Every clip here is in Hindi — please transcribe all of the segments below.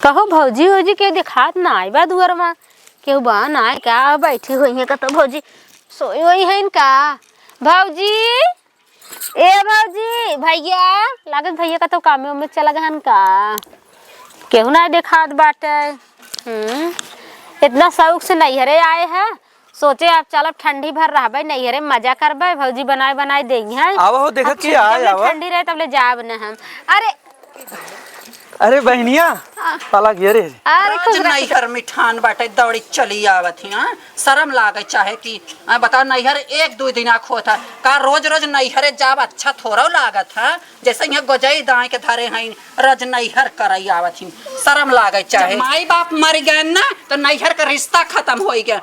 कहो भौजी भौजी के दिखात ना आई बा दुआर में केहू बा ना का बैठी हुई है तो भौजी सोई हुई है इनका भौजी ए भौजी भैया लागत भैया का तो काम में चला गहन का केहू ना दिखात बाटे। इतना शौक से नैहरे आए हैं सोचे आप चलो ठंडी भर रहबे नैहरे मजा करबे भौजी बनाए बनाए देंगे हैं। आवो देखा कि आए आवो ठंडी रहे तब ले जाब न हम। अरे बहनिया पाला गिरे अरे कुछ नैहर मिठान बाटे दौड़ी चली आवत ही शर्म लागे चाहे कि बता नैहर एक दो दिन खोत है का रोज रोज नैहरे जाब अच्छा थोड़ा लागत है जैसे यहाँ गोजई दाए के धरे हैं रोज नैहर करई आवत ही शर्म लागे चाहे माई बाप मर गए ना तो नैहर का रिश्ता खत्म हो गया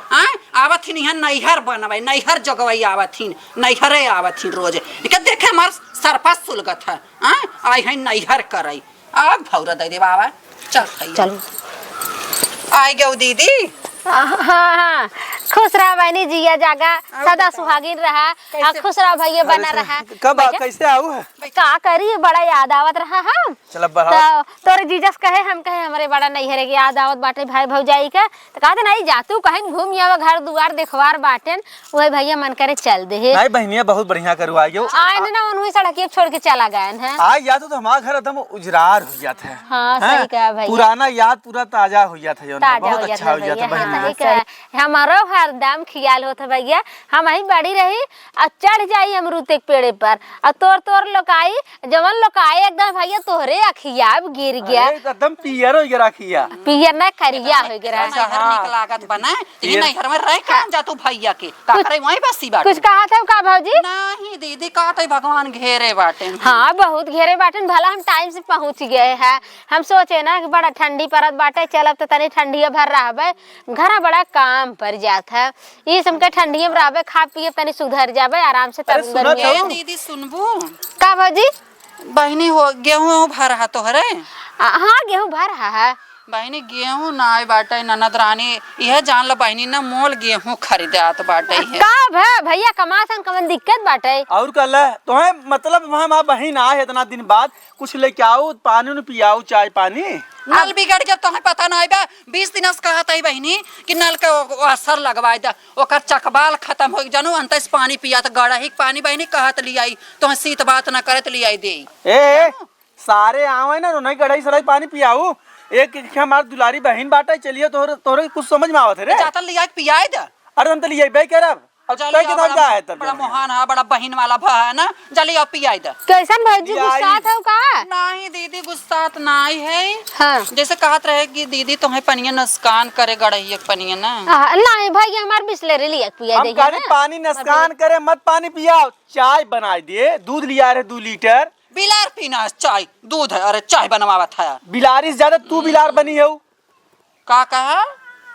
आवत ही नैहर बनवे नैहर जगवई आवत ही नैहरे आवत ही रोज देखे हमार सरपा सुलगत है आई है नैहर करई अब भौरा दे दे बाबा चल आई गयो दीदी। हाँ खुश रहा बहनी जिया जागा सदा सुहागिन रहा खुश रहा भैया बना रहा। कब कैसे आऊ है का करी बड़ा याद आवत रहा हम चल तो तोरे जीजस कहे हम कहे हमारे बड़ा नैहरे के याद आवत बाटे भाई भौजाई का तो कहते नहीं जातू कहीं घूम आवा घर दुआर देखवार बाटेन वही भैया मन करे चल दे नहीं बहनिया बहुत बढ़िया करू आ गयो आए ना उन्हीं सड़क छोड़ के चला गए हैं आ या तो हमारा घर एकदम उजरार हो जाता है। हाँ सही कहा भैया पुराना याद पूरा ताजा हो जाता है बहुत अच्छा हो जाता है हमारो हरदम ख्याल होता भैया हम ही बड़ी रही और चढ़ जाई अमरूद के पेड़े पर और तोर लोकाई जवन लोकाई एकदम भैया तोहरे अखिया गिर गया एकदम पियर हो गया रखिया पियर ना करिया हो गया निक लागत बना ये नैहर में रह के जा तू भैया के का करे वही बसी बाटे कुछ कहा था का भौजी नहीं दीदी कहते भगवान घेरे बाटे। हाँ बहुत घेरे बाटे भला हम टाइम से पहुंच गए हैं हम सोचे ना कि बड़ा ठंडी परत बाटे चलब तो तनी ठंडी भर रहबे घर बड़ा काम पर जात है ये सबके ठंडी में रहबे खा पिए तनी सुधर जाबे आराम से तब दीदी सुनबू का भौजी बहनी हो गेहूं भर रहा तोहरे हाँ गेहूं भर रहा है बहनी गेहूं ना बाटे ननद रानी यह जान लो बहनी ना मोल गेहूं खरीदात बाटे का भैया कमासन कमन दिक्कत बाटे और कल तो है मतलब वहां बहन आए इतना दिन बाद कुछ लेके आओ पानी न पियाओ चाय पानी नल बिगड़ गया तुम्हें पता ना बा 20 दिन से कहत है बहनी कि नल के असर लगवाई दा ओकर चकबाल खत्म हो जानू अंतस पानी पिया तो गड़ा ही पानी बहनी कहत लियाई तो सीत बात ना करत लियाई दे ए सारे आवे ना नहीं गड़ाई सराई पानी पियाऊ एक हमार दुलारी बहन बाटा चलिए तोरे कुछ समझ में आवत है रे जाता लिया पियाई दा अरे हम तो लियाई बे करब अब तय के दाम का है तब बड़ा मोहन है बड़ा बहन वाला भा है ना जल्दी अब पियाई दा कैसन भौजी गुस्सा था का नहीं दीदी गुस्सात नहीं है हां जैसे कहत रहे कि दीदी तुम्हें पनिया नुकसान करे गड़ही एक पनिया ना नहीं भैया हमार बिस्लेरी लिया पिया दे हम पानी नुकसान करे मत पानी पियाओ चाय बना दिए दूध लिया रे 2 लीटर बिलार पीना चाय दूध है अरे चाय बनवावा था बिलारी से ज्यादा तू बिलार बनी है का कहा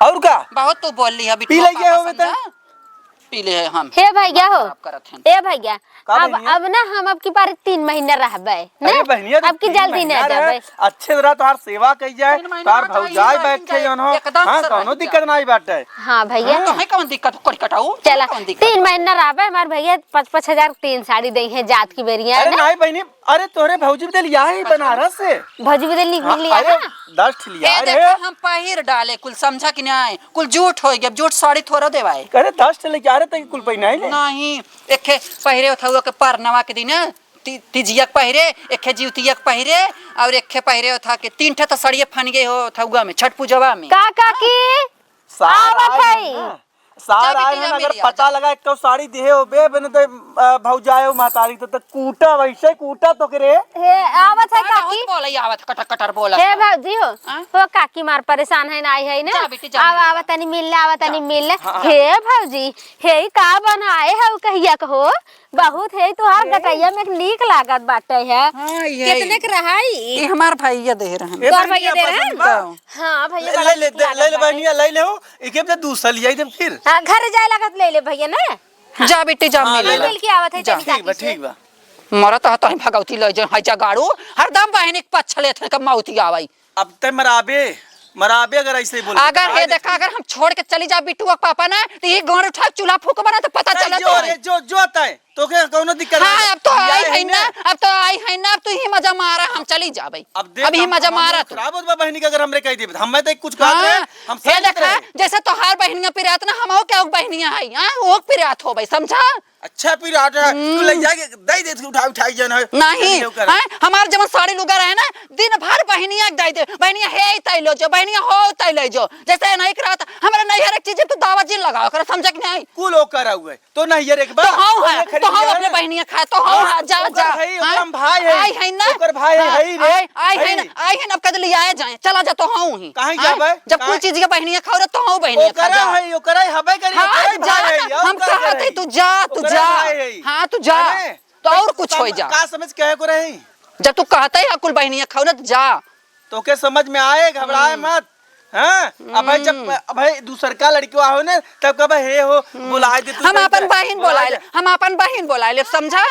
और का बहुत तू बोल ली है पी ले हो पी ले हम हे भैया हो ए भैया अब ना हम अब की बार 3 महीना रहबे ना अब की जल्दी ना जाबे अच्छे तरह तोहार सेवा कई जाए तार भौजाई बैठे जन हो हां कोनो दिक्कत नहीं बाटे। हां भैया तुम्हें कौन दिक्कत कर कटाऊ चला 3 महीना रहबे हमार भैया 5-5000 तीन साड़ी दई है जात की बेरिया अरे नहीं बहनी अरे तोरे भौजी बदल लिया है बनारस से भौजी बदल लिया है 10 लिया रे हम पहिर डाले कुल समझा कि नहीं कुल झूठ हो गया झूठ साड़ी थोड़ा देवाए अरे 10 लेके आ रहे थे कुल पे नहीं एके पहिरे उठाऊ के परनवा के दिन तिजिया पहिरे एके जीवतिया पहिरे और एके पहिरे था के 3 ठे तो सड़िए फन गए हो थौगा में छठ पूजवा में का की आवत है सार आए हैं अगर पता लगा एक तो साड़ी देहे हो बे बने तो भौजाए महतारी तो कूटा वैसे कूटा तो करे हे आवत है काकी बोले आवत कटर कटर बोला हे भौजी हो काकी मार परेशान है ना आई है ना आवत तनी मिलले हे भौजी हे का बनाए है कहिया कहो बहुत है तोहार गटैया में नीक लागत बाटे है कितने के रहाई ये हमार भैया दे रहे हैं तोर भैया दे रहे हैं हां भैया ले बहनिया ले ले इके में दूसरा लिया दे फिर हां घर जाए लागत ले ले भैया ना जा बेटी जा मिल के आवत है ठीक बा मरत है तो भगवती ले जे है गाड़ू हरदम बहन के पछले थे के मौती आवे अब ते मराबे अगर ऐसे बोल अगर हे देखा अगर हम छोड़ के चली जा बिट्टू पापा ना तो ये गाड़ उठा चूल्हा फूक बना तो पता चला जो तय तो क्या कौनो दिक्कत हाँ अब तो आई है ना, अब तो आई है ना, अब तू ही मजा मारा, हम चली जा भाई, अब ही मजा मारा तू। खराब होत बहनी का अगर हमरे कह दे हम तो कुछ कहत रहे हम ये सही देखा जैसे तोहार बहनियां पिरात ना, हम क्या बहनियां है हां वो पिरात हो भाई, समझा? अच्छा फिर आट है तू ले जाके दे दे उठाई जन है नहीं हैं हमार जब साड़ी लुगा रहे ना दिन भर बहनिया दे दे, बहनिया हे तैलो जो, बहनिया हो तैलो जो, जैसे नहीं कराता हमरा नहीं हर एक चीज तू दावत जी लगा कर, समझ के नहीं कुल ओ करा हुए तो नहीं यार एक बार तो हां है तो हां अपने बहनिया खा तो हां जा जा हम भाई है आई है ना, ओकर भाई है रे आई है ना, आई है ना, अब कद ले आए जाए, चला जा तो हां ही काहे जाबे जब कोई चीज के बहनिया खाओ तो हां बहनिया खा ओकरा है ओकरा हबे करी हम कहते तू जा तू जा, हाँ तू जा तो और कुछ हो जा, का समझ कहे को रही जब तू कहता है कुल बहनिया खाओ ना तो जा, तो के समझ में आए घबराए मत हाँ अब भाई जब भाई दूसर का लड़की हो ना तब कब हे हो बुलाए दे हम अपन बहन बुलाए, हम अपन बहन बुलाए, समझा?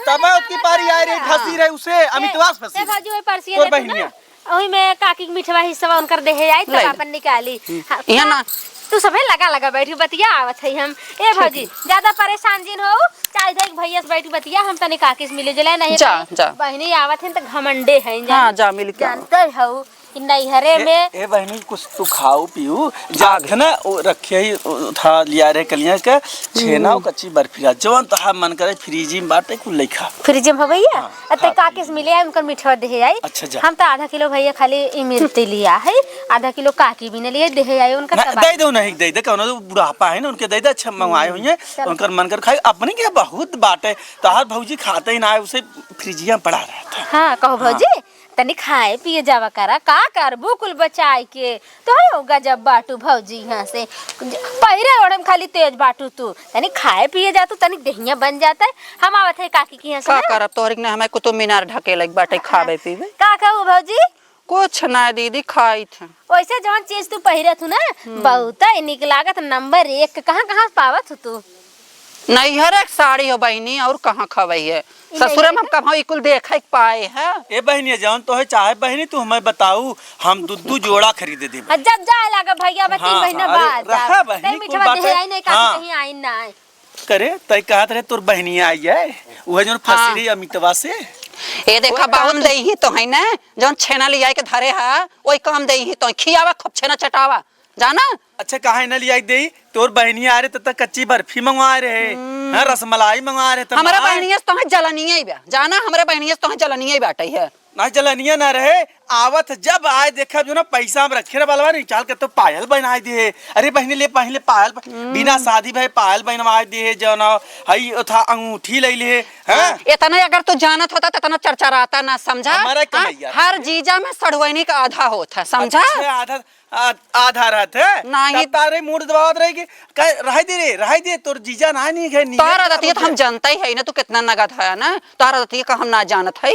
तब उसकी पारी आ रही फंसी रही उसे अमितवास फंसी भाजी ओई परसिया और बहनिया ओही में काकी के मिठवा हिस्सा उनकर देहे आई तब अपन निकाली यहाँ ना तू सबे लगा लगा बैठी बतिया आवत है हम ए भाजी ज्यादा परेशान जिन हो चाहे देख भैया से बैठी बतिया हम तने काकी से मिले जले नहीं जा जा बहनी आवत है त घमंडे हैं हां जा मिल के जानते हो कि नैहरे में ए बहनी कुछ तू खाओ पियो जाग ना रखे ही था लिया रे कलिया के छेना और कच्ची बर्फी जवन तहा मन करे फ्रिज में बाटे कुल लेखा फ्रिज में भैया अते काकी से मिले उनकर मिठवा देहे आई अच्छा जा हम तो आधा किलो भैया खाली इमरती लिया है, आधा किलो काकी भी ने लिए देहे आई उनका दे दो नहीं दे दे कौनो बुढ़ापा है ना उनके दे दे अच्छा मंगवाए हुए उनकर मन कर खाई अपने के बहुत बाटे तहार भौजी खाते ही ना है उसे फ्रिजिया पड़ा रहता। हां कहो भौजी तनी खाए पिए जावा करा का करबू कुल बचाई के तो होगा जब बाटू भौजी यहाँ से पहिरे ओढ़म खाली तेज बाटू तू तनी खाए पिए जा तू तनी दहिया बन जाता है हम आवत है काकी की यहाँ से का करब तोहर ने हमें कुतुब मीनार ढके लग बाटे खाबे पीबे का कहू भौजी कुछ ना दीदी खाई थे वैसे जवन चीज तू पहिरे थू ना बहुत निक लागत नंबर 1 कहां पावत तू नैहर एक साड़ी हो बहनी और कहाँ खबई है ससुर में हम कहाँ इकुल देख पाए है ए बहनी जान तो है चाहे बहनी तू हमें बताऊ हम दूध जोड़ा खरीद दे जब जाए लागा भैया 3 महीना बाद रहा बहनी मिठवा दे आई नहीं काकी कहीं आई ना करे तय कहत रहे तोर बहनी आई है वह जो फंसी रही अमितवा से ए देखा बाहुन दे ही तो है ना जौन छेना ले आई के धरे है वही काम दे ही तो खियावा खूब छेना चटावा जाना। अच्छा कहा न लिया दे तोर बहनी आ रहे तब कच्ची बर्फी मंगवा रहे हैं रसमलाई मंगवा रहे हमारा बहनिया तो जलनिया बा जाना हमारे बहनिया तो जलनिया बाटे है ना जलनिया ना रहे आवत जब आए देखा जो ना पैसा में रखे बलवा नहीं चाल के तो पायल बनाए दिए अरे बहनी ले पहले पायल बिना शादी भाई पायल बनवा दिए जो ना हई था अंगूठी ले लिए हैं इतना अगर तू जानत होता तो इतना चरचराता ना समझा हर जीजा में सड़वैनी का आधा होता समझा आधा आधा रहत है नहीं तारे मूड दबावत रहेगी रह दे तोर जीजा ना नहीं है तारा दतिया तो हम जानता ही है ना तू कितना नगद है ना तारा दतिया का हम ना जानत है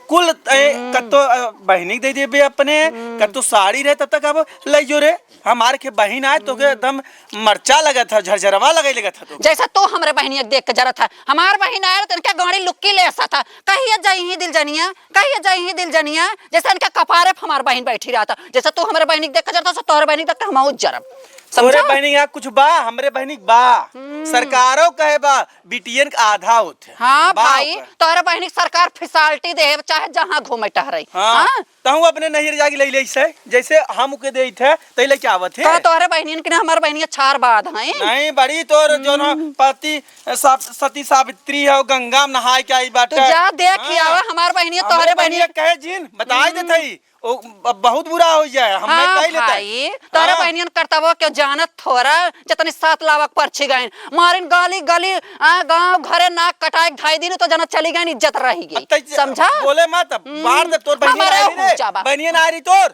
कुल कतो बहनी दे दे अपने कतो साड़ी रहे तब तक अब ले जो रे हमारे के बहन आए तो के एकदम मरचा लगा था झरझरवा लगा था तो जैसा तो हमारे बहनिया देख के जरा था हमार बहन आए तो इनका गाड़ी लुक्की ले ऐसा था कहिए जाई ही दिल जनिया कहिए जाई ही दिल जनिया जैसा इनका कपारे हमार बहन बैठी रहा था जैसा तू हमारे बहनी देख के जरा था तोहरे बहनी देख के हम जरब तोरे बहनी यहाँ कुछ बा हमरे बहनी बा सरकारों कहे बा बिटियन का आधा होते हाँ भाई तोहरे बहनी सरकार फिसाल्टी दे चाहे जहाँ घूमे टहरे हाँ तहु अपने नैहर जाके ले से जैसे हम के दे थे तई ले के आवत है तोहरे बहनियन के हमारे बहनिया 4 बाद है नहीं बड़ी तोर जो ना पति सती सावित्री है गंगा में नहाए के आई बाटे तू जा देख आवा हमार बहनिया तोहरे बहनिया कहे जिन बताई देते ही बहुत बुरा हो जाए हम कह लेता भाई तोरे बहनियन करतबो के जानत थोड़ा जतनी 7 लाख पर्ची गइन मारिन गाली गाली गांव घरे नाक कटाए 2.5 दिन तो जना चली गई इज्जत रही गई समझा बोले मत बाहर दे तोर बहनियन आ रही तोर